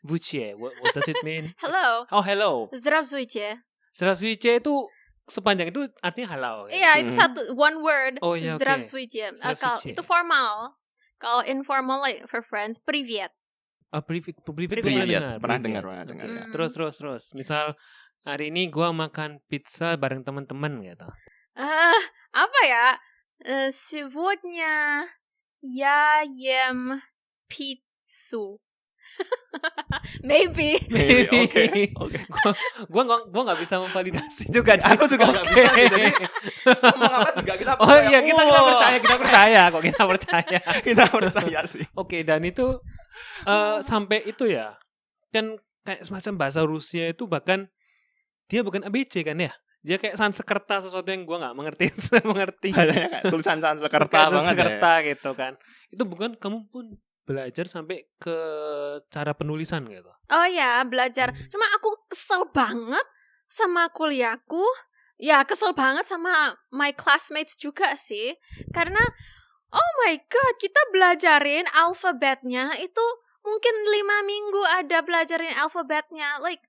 What does it mean? Hello. Oh, hello. Здравствуйте. Zdravstvuyte itu sepanjang itu artinya halo. Iya, itu one word. Oh iya, oke. Здравствуйте. Kalau Здравствуйте. itu formal. Kalau informal like for friends, привет. Privet Pernah dengar. Okay. Terus. Misal hari ini gua makan pizza bareng teman-teman gitu. Apa ya? Сегодня я ем пиццу. Maybe. Oke. Gua nggak bisa memvalidasi Juga aku juga nggak bisa. Jadi ngomong apa juga kita percaya. Oh iya, kita percaya kok, kita percaya. Kita percaya sih. Oke, dan itu sampai itu ya. Kan kayak semacam bahasa Rusia itu bahkan dia bukan ABC kan ya? Dia kayak Sanskerta, sesuatu yang gua nggak mengerti. Kayak tulisan Sanskerta banget Sanskerta gitu kan. Itu bukan kamu pun belajar sampai ke cara penulisan gitu. Oh ya, belajar. Cuma aku kesel banget sama kuliahku. Ya, kesel banget sama my classmates juga sih. Karena, oh my god, kita belajarin alfabetnya itu mungkin 5 minggu ada belajarin alfabetnya. Like,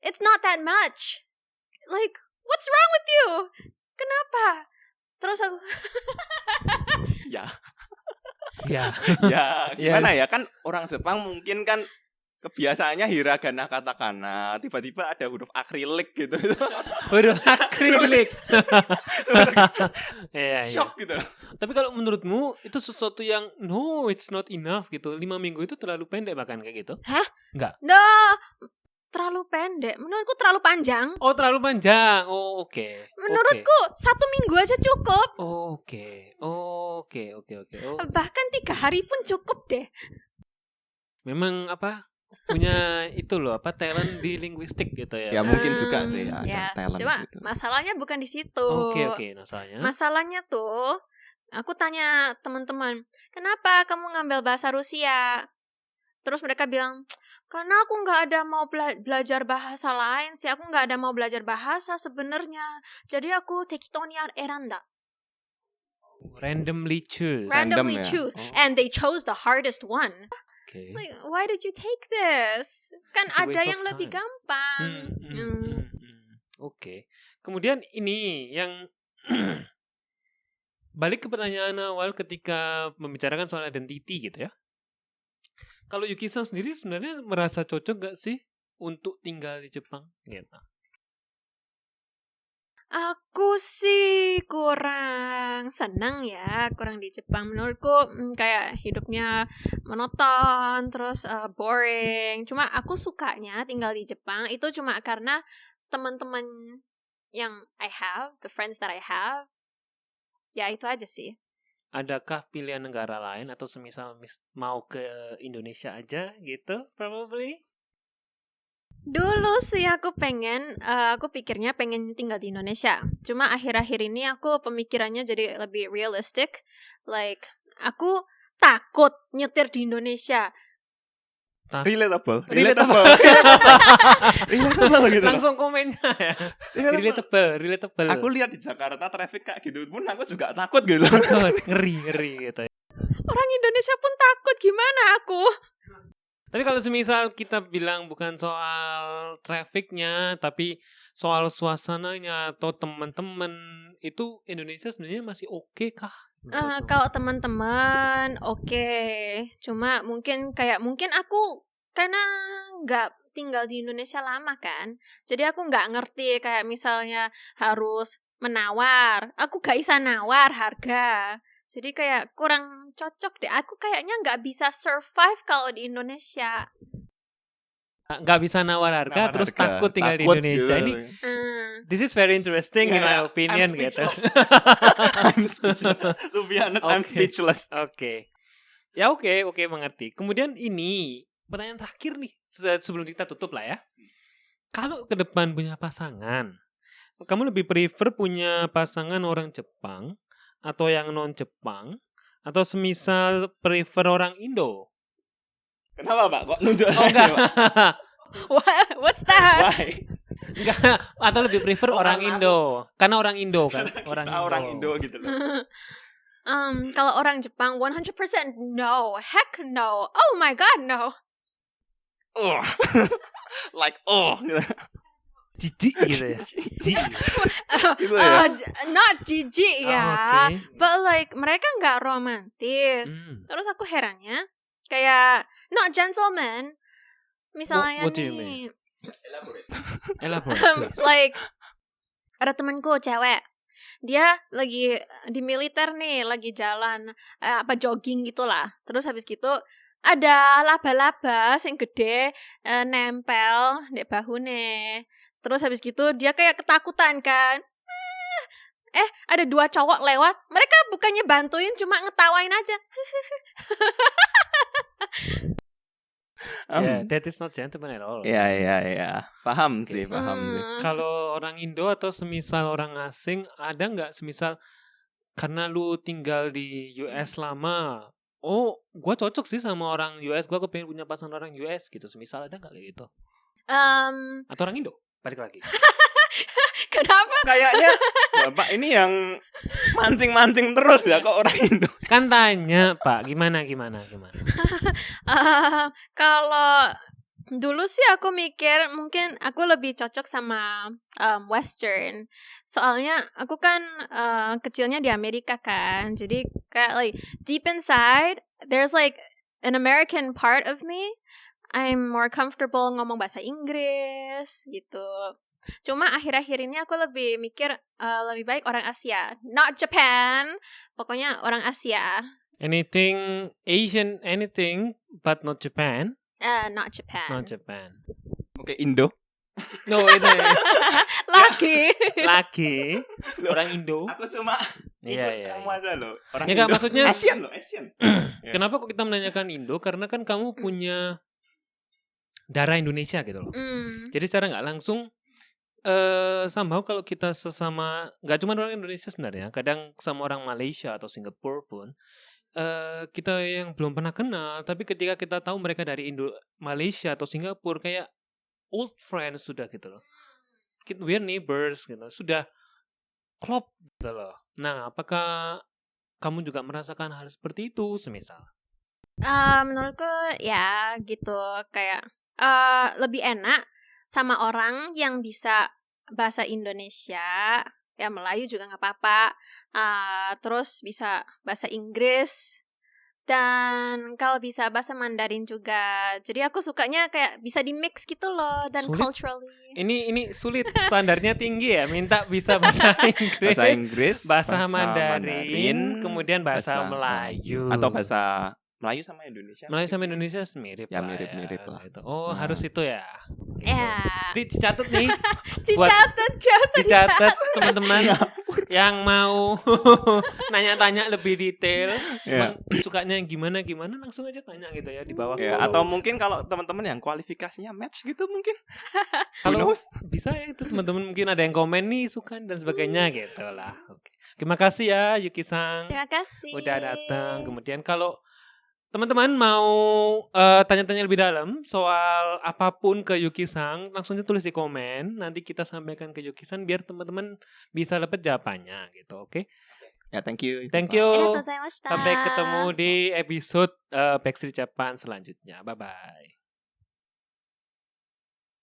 it's not that much. Like, what's wrong with you? Kenapa? Terus aku... Ya, gimana ya? Kan orang Jepang mungkin kan kebiasaannya hiragana katakana, tiba-tiba ada huruf akrilik gitu. Huruf akrilik. Iya. Shock gitu. Tapi kalau menurutmu itu sesuatu yang no, it's not enough gitu. 5 minggu itu terlalu pendek bahkan kayak gitu? Hah? Enggak. No, terlalu pendek. Menurutku terlalu panjang. Oh, terlalu panjang. Oh, oke. Menurutku 1 minggu aja cukup. Oh, oke. Oh. Bahkan 3 hari pun cukup deh. Memang apa? Punya itu loh, apa talent di linguistik gitu ya. Ya mungkin juga sih ada ya. talent Cuma gitu. masalahnya bukan di situ. Oke, masalahnya. Masalahnya tuh aku tanya teman-teman, "Kenapa kamu ngambil bahasa Rusia?" Terus mereka bilang, "Karena aku nggak ada mau belajar bahasa lain sih. Aku nggak ada mau belajar bahasa sebenarnya. Jadi aku tekitonya eranda." Randomly choose. Randomly ya? choose. Oh. And they chose the hardest one. Okay. Like, why did you take this? Kan It's a ada waste yang of lebih time. gampang. Oke. Kemudian ini yang balik ke pertanyaan awal ketika membicarakan soal identity gitu ya. Kalau Yuki-san sendiri sebenarnya merasa cocok gak sih untuk tinggal di Jepang gitu? Aku sih kurang senang ya, kurang di Jepang. Menurutku kayak hidupnya monoton, terus boring. Cuma aku sukanya tinggal di Jepang itu cuma karena teman-teman yang I have, the friends that I have. Ya itu aja sih. Adakah pilihan negara lain atau semisal mau ke Indonesia aja gitu? Probably. Dulu sih aku pikirnya pengen tinggal di Indonesia. Cuma akhir-akhir ini aku pemikirannya jadi lebih realistic. Like, aku takut nyetir di Indonesia. Relatable. Relatable. Relatable gitu. Langsung komennya ya. Relatable. Aku lihat di Jakarta traffic kayak gitu pun aku juga takut gitu. Ngeri gitu. Orang Indonesia pun takut, gimana aku? Tapi kalau semisal kita bilang bukan soal trafficnya, tapi soal suasananya atau teman-teman, itu Indonesia sebenarnya masih oke kah? Kalau teman-teman oke. Cuma mungkin aku karena nggak tinggal di Indonesia lama kan, jadi aku nggak ngerti kayak misalnya harus menawar. Aku gak bisa nawar harga. Jadi kayak kurang cocok deh. Aku kayaknya nggak bisa survive kalau di Indonesia. Nggak bisa nawar harga, terus takut tinggal di Indonesia. Gitu. Ini, this is very interesting in my opinion gitu. I'm speechless. To be honest, I'm speechless. Oke. Ya oke, mengerti. Kemudian ini pertanyaan terakhir nih sebelum kita tutup lah ya. Kalau ke depan punya pasangan, kamu lebih prefer punya pasangan orang Jepang atau yang non Jepang atau semisal prefer orang Indo? Kenapa Pak? Kok nunjuk Oh saya, enggak. Pak? What's that? Why? Enggak, atau lebih prefer orang Indo. Karena orang Indo kan, Orang Indo gitu loh. Kalau orang Jepang 100% no, heck no. Oh my god, no. Like gitu. Jijik gitu ya. Jijik. Gitu ya. Not jijik ya. Okay. But like mereka nggak romantis. Terus aku herannya kayak not gentleman. Misalnya What do you nih, Elaborate, please. like ada temanku cewek. Dia lagi di militer nih, lagi jalan jogging gitulah. Terus habis gitu ada laba-laba yang gede nempel di bahune. Terus habis gitu dia kayak ketakutan kan. Ada 2 cowok lewat. Mereka bukannya bantuin, cuma ngetawain aja. That is not gentleman at all. Ya. Paham sih. Kalau orang Indo atau semisal orang asing, ada nggak semisal karena lu tinggal di US lama, oh, gue cocok sih sama orang US, gue kepengen punya pasangan orang US gitu, semisal ada nggak kayak gitu? Atau orang Indo? Balik lagi. Kenapa? Kayaknya Bapak ini yang mancing-mancing terus ya kok orang Indo. Kan tanya Pak, gimana? Kalau dulu sih aku mikir mungkin aku lebih cocok sama Western. Soalnya aku kan kecilnya di Amerika kan. Jadi kayak like deep inside there's like an American part of me. I'm more comfortable ngomong bahasa Inggris gitu. Cuma akhir-akhir ini aku lebih mikir lebih baik orang Asia, not Japan. Pokoknya orang Asia. Anything Asian, anything but not Japan. Not Japan. Not Japan. Oke, Indo. No, itu lagi. Orang Indo. Aku cuma Iya. kamu aja loh. Orang Ya, Indo. maksudnya Asian. Kenapa kok kita menanyakan Indo? Karena kan kamu punya darah Indonesia gitu loh. Jadi secara nggak langsung somehow kalau kita sesama, nggak cuma orang Indonesia sebenarnya, kadang sama orang Malaysia atau Singapura pun, kita yang belum pernah kenal, tapi ketika kita tahu mereka dari Malaysia atau Singapura, kayak old friends sudah gitu loh. We're neighbors gitu, sudah klop gitu loh. Nah, apakah kamu juga merasakan hal seperti itu semisal? Menurutku ya gitu, kayak lebih enak sama orang yang bisa bahasa Indonesia, ya Melayu juga nggak apa-apa. Terus bisa bahasa Inggris. Dan kalau bisa bahasa Mandarin juga. Jadi aku sukanya kayak bisa di-mix gitu loh. Dan Sulit. culturally. Ini sulit, standarnya tinggi ya. Minta bisa bahasa Inggris, Bahasa Inggris, bahasa Mandarin, kemudian bahasa bahasa Melayu. atau bahasa Melayu sama Indonesia. Melayu sama Indonesia mirip Ya, lah mirip-mirip lah. gitu. Oh, Nah. harus itu ya. Gitu. Ya. Jadi dicatat nih, Dicatat, gak usah dicatat teman-teman Ya yang mau nanya-tanya lebih detail, Ya. sukanya yang gimana langsung aja tanya gitu ya di bawah Ya, kolom. atau mungkin kalau teman-teman yang kualifikasinya match gitu mungkin. Kalau Who knows? bisa ya itu teman-teman mungkin ada yang komen nih suka dan sebagainya gitu lah. Oke. Terima kasih ya Yuki-san Terima kasih. udah datang. Kemudian kalau teman-teman mau tanya-tanya lebih dalam soal apapun ke Yuki-san, langsung aja tulis di komen. Nanti kita sampaikan ke Yuki-san biar teman-teman bisa dapat jawabannya gitu. Oke. Ya, thank you. Thank Yuki-san. you. Arigatou gozaimashita. Sampai ketemu di episode Backstreet Japan selanjutnya. Bye bye.